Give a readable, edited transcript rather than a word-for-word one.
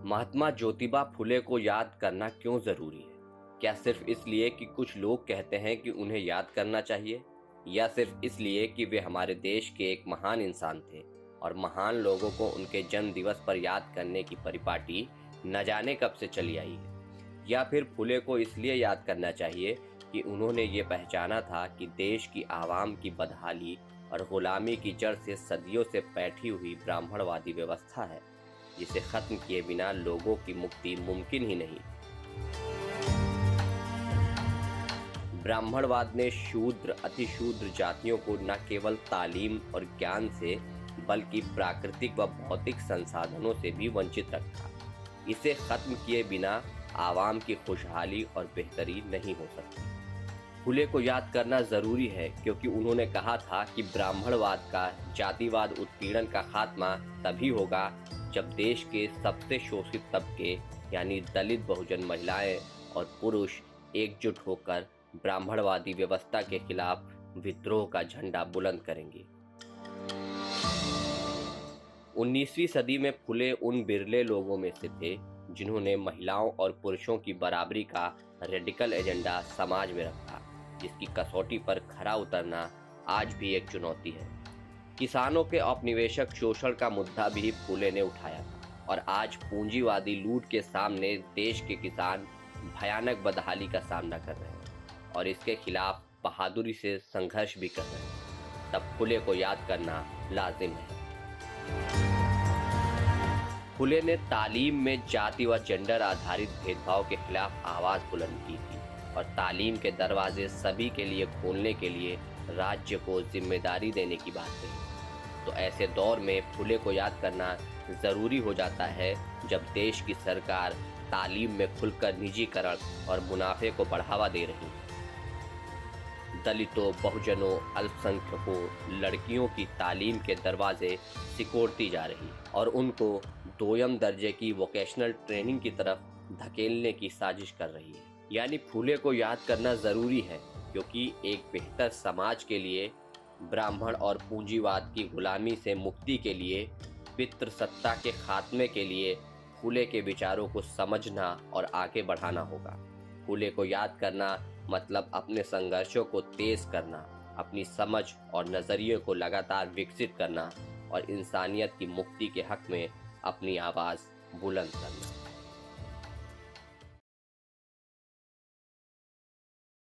महात्मा ज्योतिबा फुले को याद करना क्यों जरूरी है? क्या सिर्फ इसलिए कि कुछ लोग कहते हैं कि उन्हें याद करना चाहिए, या सिर्फ इसलिए कि वे हमारे देश के एक महान इंसान थे और महान लोगों को उनके जन्म दिवस पर याद करने की परिपाटी न जाने कब से चली आई है? या फिर फुले को इसलिए याद करना चाहिए कि उन्होंने ये पहचाना था कि देश की आवाम की बदहाली और गुलामी की जड़ से सदियों से बैठी हुई ब्राह्मणवादी व्यवस्था है, जिसे खत्म किए बिना लोगों की मुक्ति मुमकिन ही नहीं। ब्राह्मणवाद ने शूद्र अतिशूद्र जातियों को न केवल तालीम और ज्ञान से बल्कि प्राकृतिक व भौतिक संसाधनों से भी वंचित रखा। इसे खत्म किए बिना आवाम की खुशहाली और बेहतरी नहीं हो सकती। फुले को याद करना जरूरी है क्योंकि उन्होंने कहा था कि ब्राह्मणवाद का जातिवाद उत्पीड़न का खात्मा तभी होगा जब देश के सबसे शोषित तबके यानी दलित, बहुजन, महिलाएं और पुरुष एकजुट होकर ब्राह्मणवादी व्यवस्था के खिलाफ विद्रोह का झंडा बुलंद करेंगे। 19वीं सदी में फुले उन बिरले लोगों में से थे जिन्होंने महिलाओं और पुरुषों की बराबरी का रेडिकल एजेंडा समाज में रखा, जिसकी कसौटी पर खरा उतरना आज भी एक चुनौती है। किसानों के औपनिवेशिक शोषण का मुद्दा भी फुले ने उठाया था और आज पूंजीवादी लूट के सामने देश के किसान भयानक बदहाली का सामना कर रहे हैं और इसके खिलाफ बहादुरी से संघर्ष भी कर रहे हैं। तब फुले को याद करना लाजिम है। फुले ने तालीम में जाति व जेंडर आधारित भेदभाव के खिलाफ आवाज बुलंद की थी और तालीम के दरवाजे सभी के लिए खोलने के लिए राज्य को जिम्मेदारी देने की बात कही। तो ऐसे दौर में फुले को याद करना जरूरी हो जाता है जब देश की सरकार तालीम में खुलकर निजीकरण और मुनाफे को बढ़ावा दे रही है। दलितों, बहुजनों, अल्पसंख्यकों, लड़कियों की तालीम के दरवाजे सिकोड़ती जा रही और उनको दोयम दर्जे की वोकेशनल ट्रेनिंग की तरफ धकेलने की साजिश कर रही है। यानी फुले को याद करना जरूरी है क्योंकि एक बेहतर समाज के लिए, ब्राह्मण और पूंजीवाद की गुलामी से मुक्ति के लिए, पितृसत्ता के खात्मे के लिए फुले के विचारों को समझना और आगे बढ़ाना होगा। फुले को याद करना मतलब अपने संघर्षों को तेज करना, अपनी समझ और नजरिए को लगातार विकसित करना और इंसानियत की मुक्ति के हक में अपनी आवाज बुलंद करना।